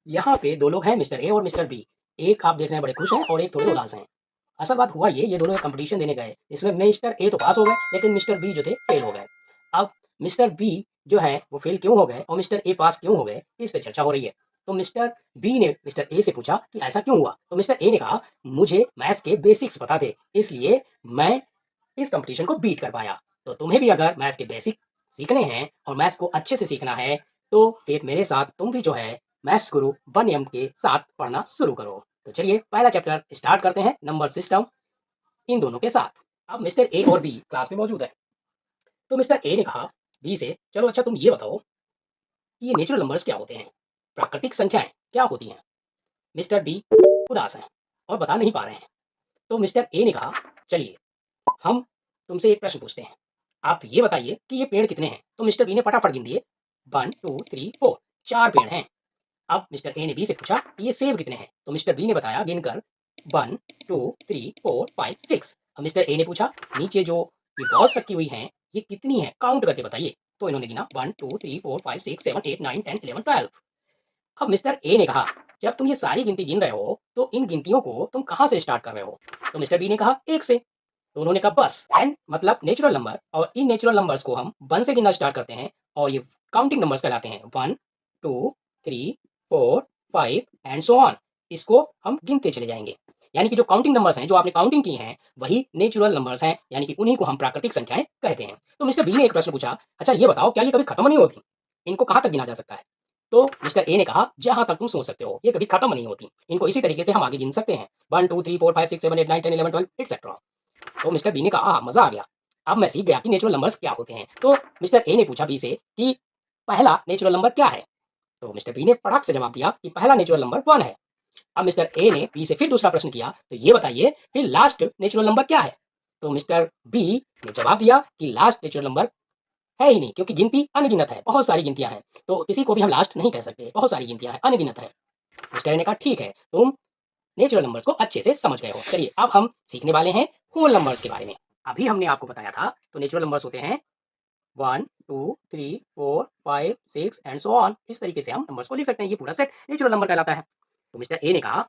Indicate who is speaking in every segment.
Speaker 1: यहाँ पे 2 लोग हैं मिस्टर ए और मिस्टर बी। एक आप देख रहे हैं बड़े खुश हैं और एक थोड़े उदास हैं। असल बात हुआ ये दोनों कॉम्पिटिशन देने गए। इसमें मिस्टर ए तो पास हो गए लेकिन मिस्टर बी जो थे फेल हो गए। अब मिस्टर बी जो है वो फेल क्यों हो गए और मिस्टर ए पास क्यों हो गए, इस पे चर्चा हो रही है। तो मिस्टर बी ने मिस्टर ए से पूछा कि ऐसा क्यों हुआ? तो मिस्टर ए ने कहा मुझे मैथ्स के बेसिक्स पता थे, इसलिए मैं इस कॉम्पिटिशन को बीट कर पाया। तो तुम्हें भी अगर मैथ्स के बेसिक सीखने हैं और मैथ्स को अच्छे से सीखना है तो फिर मेरे साथ तुम भी जो है मैथ्स गुरु वन एम के साथ पढ़ना शुरू करो। तो चलिए पहला चैप्टर स्टार्ट करते हैं, नंबर सिस्टम, इन दोनों के साथ। अब मिस्टर ए और बी क्लास में मौजूद है। तो मिस्टर ए ने कहा बी से, चलो अच्छा तुम ये बताओ कि ये नेचुरल नंबर्स क्या होते हैं, प्राकृतिक संख्याएं क्या होती हैं। मिस्टर बी उदास हैं और बता नहीं पा रहे हैं। तो मिस्टर ए ने कहा चलिए हम तुमसे एक प्रश्न पूछते हैं, आप ये बताइए कि ये पेड़ कितने हैं। तो मिस्टर बी ने फटाफट गिन दिए, 1 2 3 4, 4 पेड़ हैं। अब मिस्टर ए ने बी से पूछा कि ये सेब कितने हैं। तो मिस्टर बी ने बताया गिनकर 1 2 3 4 5 6। अब मिस्टर ए ने पूछा नीचे जो ये बॉल्स रखी हुई हैं ये कितनी है, काउंट करके बताइए। तो इन्होंने गिना 1 2 3 4 5 6 7 8 9 10 11 12। अब मिस्टर ए ने कहा जब तुम ये सारी गिनती गिन रहे हो तो इन गिनतियों को तुम कहाँ से स्टार्ट कर रहे हो। तो मिस्टर बी ने कहा 1 से। तो उन्होंने कहा बस, एन मतलब नेचुरल नंबर, और इन नेचुरल नंबर्स को हम 1 से गिनना स्टार्ट करते हैं और ये काउंटिंग नंबर्स कहलाते हैं, 1 2 3 4 5 एंड सो ऑन। इसको हम गिनते चले जाएंगे। यानी कि जो काउंटिंग नंबर्स हैं, जो आपने काउंटिंग की हैं, वही नेचुरल नंबर्स हैं, यानी कि उन्हीं को हम प्राकृतिक संख्याएं कहते हैं। तो मिस्टर बी ने एक प्रश्न पूछा, अच्छा ये बताओ क्या ये कभी खत्म नहीं होती, इनको कहाँ तक गिना जा सकता है। तो मिस्टर ए ने कहा जहां तक तुम सोच सकते हो, ये कभी खत्म नहीं होती, इनको इसी तरीके से हम आगे गिन सकते हैं, 1 2 3 4 5 6 7 8 9 10 11 12 एक्सेट्रा। तो मिस्टर बी ने कहा मजा आ गया, अब मैं सीख गया कि नेचुरल नंबर्स क्या होते हैं। तो मिस्टर ए ने पूछा बी से कि पहला नेचुरल नंबर क्या है। तो मिस्टर बी ने फटाक से जवाब दिया कि पहला नेचुरल नंबर 1 है। अब मिस्टर ए ने बी से फिर दूसरा प्रश्न किया, तो ये बताइए फिर लास्ट नेचुरल नंबर क्या है। तो मिस्टर बी ने जवाब दिया कि लास्ट नेचुरल नंबर है ही नहीं, क्योंकि गिनती अनगिनत है, बहुत सारी गिनतियां हैं, तो किसी को भी हम लास्ट नहीं कह सकते, बहुत सारी गिनतियां हैं, अनगिनत है। मिस्टर ए ने कहा ठीक है, तुम नेचुरल नंबर्स को अच्छे से समझ गए हो। चलिए अब हम सीखने वाले हैं होल नंबर्स के बारे में। अभी हमने आपको बताया था तो नेचुरल नंबर्स होते हैं 1 2 3 4 5 6 एंड सो ऑन। इस तरीके से हम नंबर्स को लिख सकते हैं, ये पूरा सेट नेचुरल नंबर कहलाता है। तो मिस्टर ए ने कहा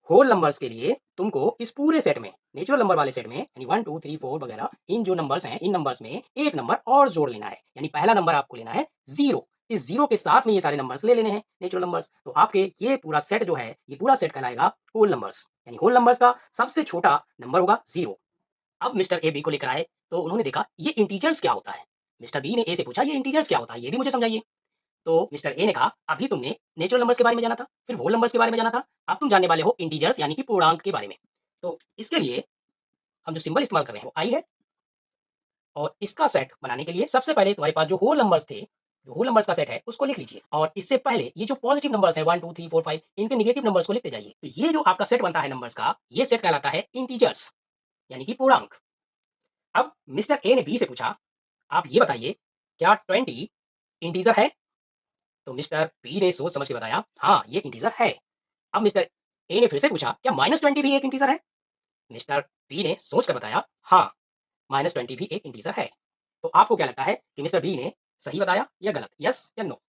Speaker 1: होल नंबर्स के लिए तुमको इस पूरे सेट में, नेचुरल नंबर वाले सेट में, यानी 1 2 3 4 वगैरह, इन जो नंबर्स हैं इन नंबर्स में एक नंबर और जोड़ लेना है। यानी पहला नंबर आपको लेना है 0, इस 0 के साथ में ये सारे नंबर्स ले लेने हैं नेचुरल नंबर्स। तो आपके ये पूरा सेट जो है, ये पूरा सेट कहलाएगा होल नंबर्स। यानी होल नंबर्स का सबसे छोटा नंबर होगा 0। अब मिस्टर ए बी को लेकर आए तो उन्होंने देखा ये इंटीजर्स क्या होता है। मिस्टर बी ने ए से पूछा ये इंटीजर्स क्या होता है, ये भी मुझे समझाइए। तो मिस्टर ए ने कहा अभी तुमने नेचुरल नंबर्स के बारे में जाना था, फिर होल नंबर्स के बारे में जाना था, अब तुम जानने वाले हो इंटीजर्स यानी कि पूर्णांक के बारे में। तो इसके लिए हम जो सिंबल इस्तेमाल कर रहे हैं वो आई है, और इसका सेट बनाने के लिए सबसे पहले तुम्हारे पास जो होल नंबर्स थे, जो होल नंबर्स का सेट है उसको लिख लीजिए, और इससे पहले ये जो पॉजिटिव नंबर्स है 1 2 3 4 5, इनके निगेटिव नंबर्स को लिखते जाइए। तो ये जो आपका सेट बनता है नंबर्स का, ये सेट कहलाता है इंटीजर्स यानी कि पूर्णांक। अब मिस्टर ए ने बी से पूछा आप ये बताइए क्या 20 इंटीजर है। तो मिस्टर बी ने सोच समझ के बताया हाँ ये इंटीजर है। अब मिस्टर ए ने फिर से पूछा क्या -20 भी एक इंटीजर है। मिस्टर बी ने सोच कर बताया हाँ -20 भी एक इंटीजर है। तो आपको क्या लगता है कि मिस्टर बी ने सही बताया या गलत, यस या नो।